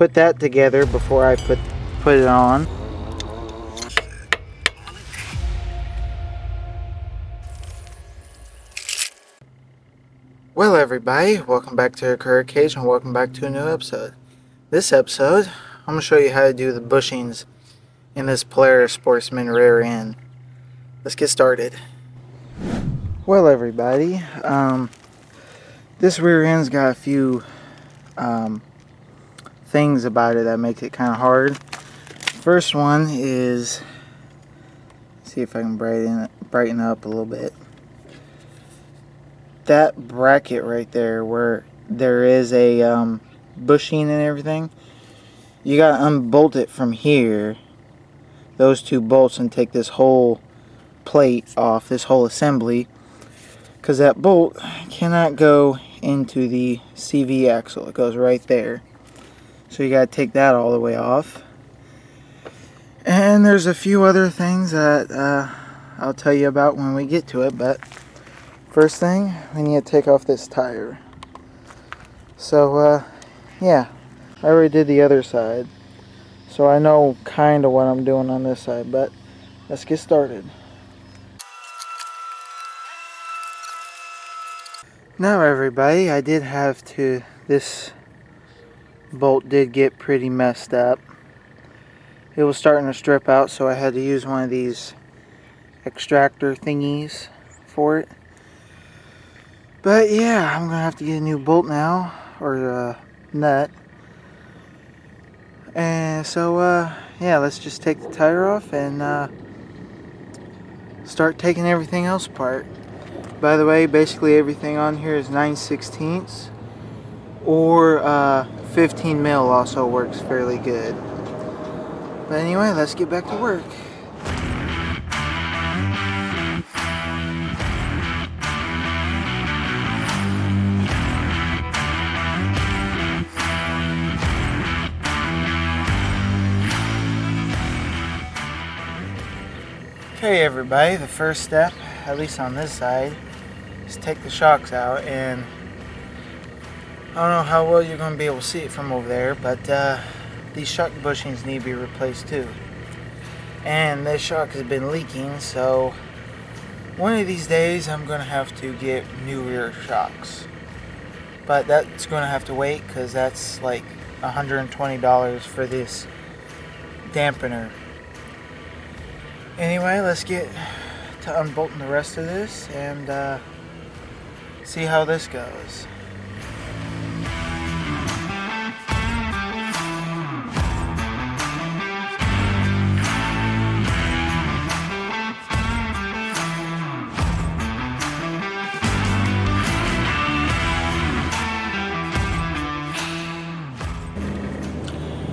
put that together before I put it on. Well everybody, welcome back to the Career Cage and welcome back to a new episode. This episode, I'm going to show you how to do the bushings in this Polaris Sportsman rear end. Let's get started. Well everybody, this rear end's got a few things about it that makes it kind of hard. First one is, see if I can brighten up a little bit. That bracket right there where there is a bushing and everything, you gotta unbolt it from here, those two bolts, and take this whole plate off, this whole assembly, because that bolt cannot go into the CV axle. It goes right there, so you gotta take that all the way off. And there's a few other things that I'll tell you about when we get to it, but first thing, we need to take off this tire. So yeah, I already did the other side, so I know kind of what I'm doing on this side, but let's get started. Now everybody, I did have to, this bolt did get pretty messed up. It was starting to strip out, so I had to use one of these extractor thingies for it. But yeah, I'm gonna have to get a new bolt now, or nut. And so yeah, let's just take the tire off and start taking everything else apart. By the way, basically everything on here is 9/16, or 15 mil also works fairly good. But anyway, let's get back to work. Okay everybody, the first step, at least on this side, is take the shocks out. And I don't know how well you're going to be able to see it from over there, but these shock bushings need to be replaced too. And this shock has been leaking, so one of these days I'm going to have to get new rear shocks. But that's going to have to wait, because that's like $120 for this dampener. Anyway, let's get to unbolting the rest of this and see how this goes.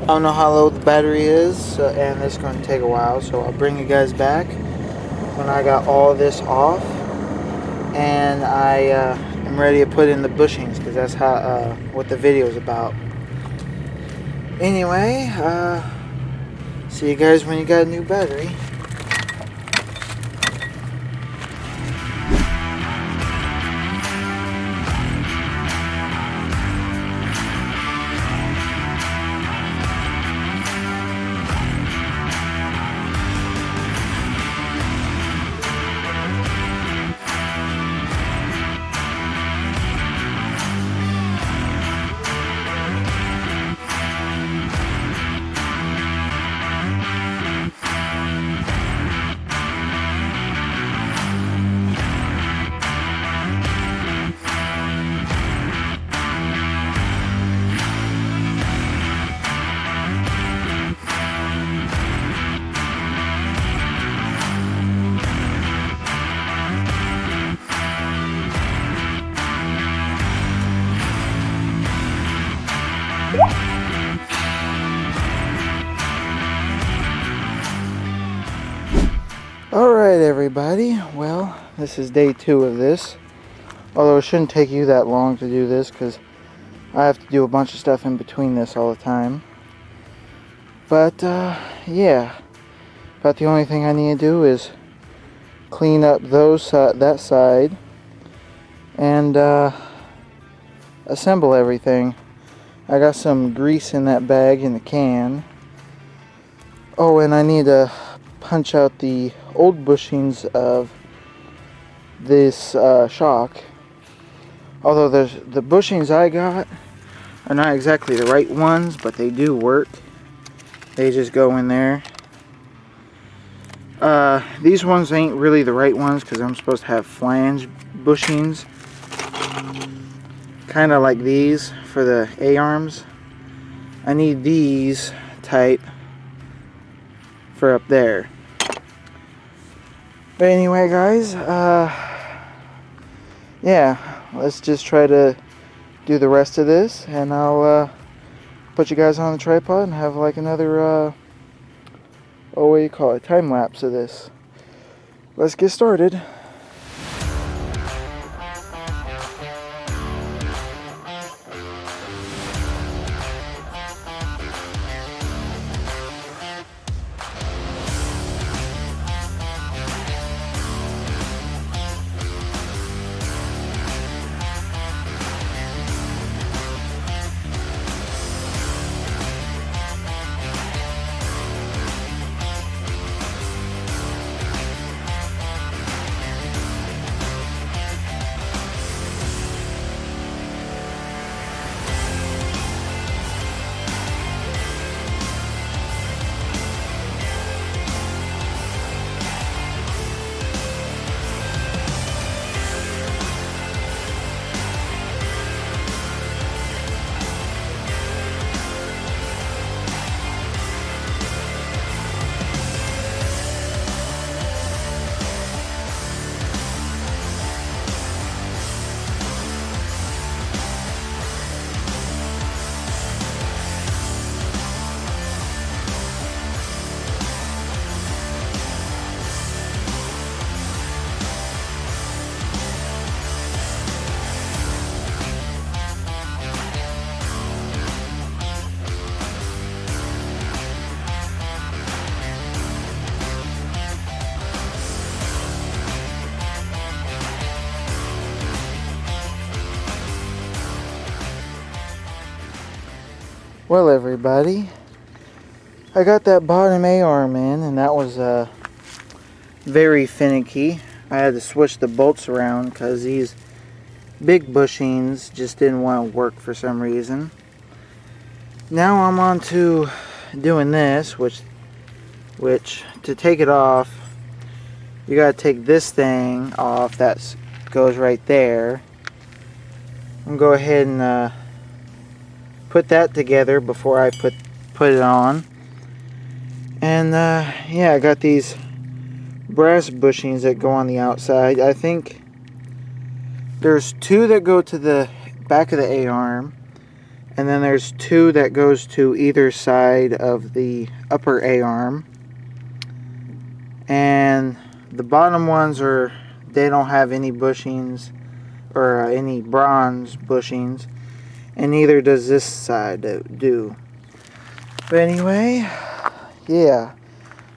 I don't know how low the battery is, and it's going to take a while, so I'll bring you guys back when I got all this off and I am ready to put in the bushings, because that's how what the video is about. Anyway, see you guys when you got a new battery. Alright everybody, well, this is day 2 of this. Although it shouldn't take you that long to do this, because I have to do a bunch of stuff in between this all the time. But yeah, about the only thing I need to do is clean up that side and assemble everything. I got some grease in that bag in the can. Oh, and I need to punch out the old bushings of this shock. Although the bushings I got are not exactly the right ones, but they do work. They just go in there. These ones ain't really the right ones because I'm supposed to have flange bushings. Kind of like these for the A-arms. I need these type for up there. But anyway, guys, yeah, let's just try to do the rest of this, and I'll put you guys on the tripod and have like another what do you call it, time lapse of this. Let's get started. Well, everybody, I got that bottom A-arm in, and that was very finicky. I had to switch the bolts around because these big bushings just didn't want to work for some reason. Now I'm on to doing this, which to take it off, you gotta take this thing off that goes right there. I'm gonna go ahead and put that together before I put it on. And yeah, I got these brass bushings that go on the outside. I think there's two that go to the back of the A-arm, and then there's two that goes to either side of the upper A-arm. And the bottom ones they don't have any bushings or any bronze bushings, and neither does this side do. But anyway, yeah,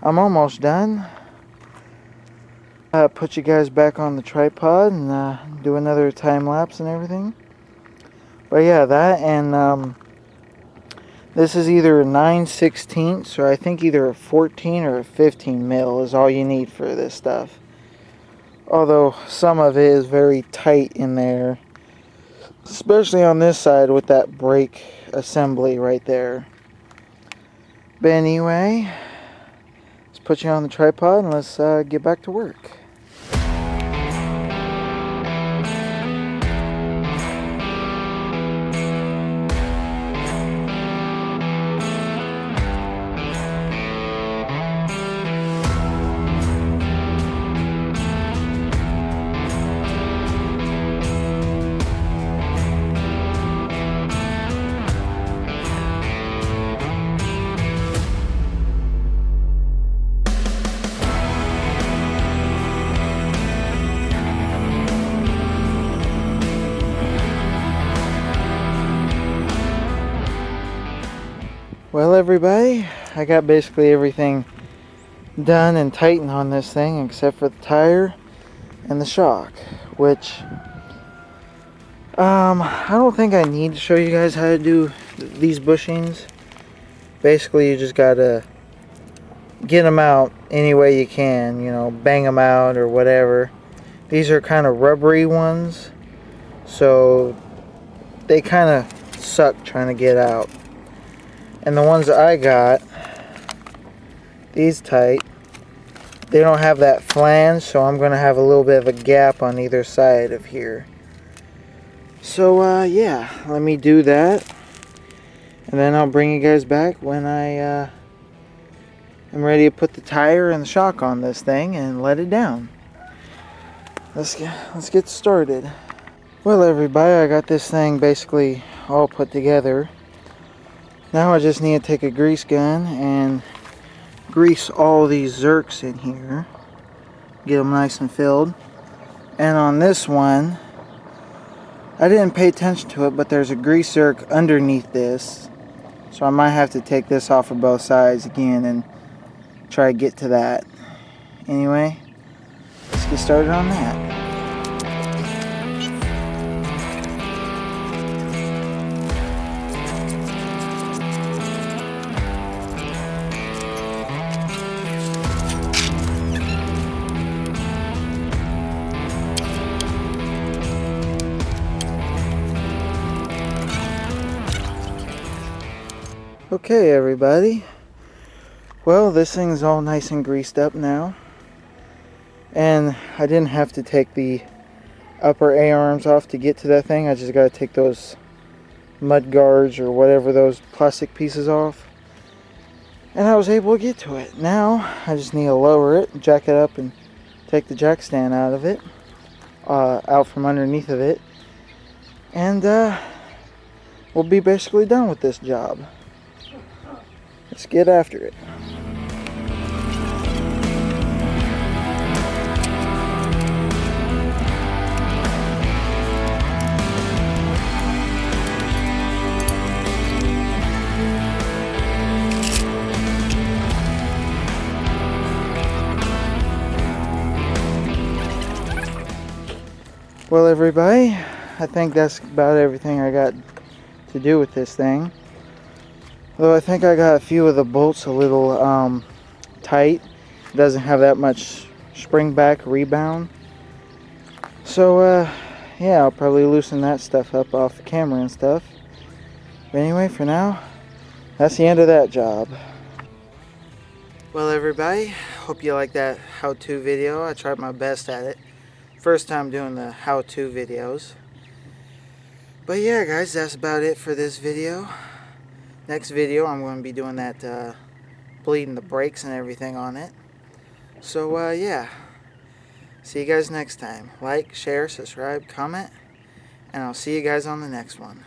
I'm almost done. Put you guys back on the tripod and do another time lapse and everything. But yeah, that and this is either a 9/16 or I think either a 14 or a 15 mil is all you need for this stuff. Although some of it is very tight in there, especially on this side with that brake assembly right there. But anyway, let's put you on the tripod and let's get back to work. Well, everybody, I got basically everything done and tightened on this thing except for the tire and the shock, which I don't think I need to show you guys how to do these bushings, basically you just gotta get them out any way you can, you know, bang them out or whatever. These are kind of rubbery ones, so they kind of suck trying to get out. And the ones that I got, these type, they don't have that flange, so I'm going to have a little bit of a gap on either side of here. So yeah, let me do that, and then I'll bring you guys back when I am ready to put the tire and the shock on this thing and let it down. Let's get started. Well, everybody, I got this thing basically all put together. Now I just need to take a grease gun and grease all these zerks in here, get them nice and filled. And on this one, I didn't pay attention to it, but there's a grease zerk underneath this, so I might have to take this off of both sides again and try to get to that. Anyway, let's get started on that. Okay, everybody, well, this thing's all nice and greased up now, and I didn't have to take the upper A-arms off to get to that thing. I just got to take those mud guards or whatever, those plastic pieces off, and I was able to get to it. Now I just need to lower it, jack it up, and take the jack stand out of it, out from underneath of it, and we'll be basically done with this job. Let's get after it. Well, everybody, I think that's about everything I got to do with this thing. Though I think I got a few of the bolts a little tight. It doesn't have that much spring back rebound. So yeah, I'll probably loosen that stuff up off the camera and stuff. But anyway, for now, that's the end of that job. Well, everybody, hope you like that how-to video. I tried my best at it. First time doing the how-to videos. But yeah, guys, that's about it for this video. Next video, I'm going to be doing that bleeding the brakes and everything on it. So yeah, see you guys next time. Like, share, subscribe, comment, and I'll see you guys on the next one.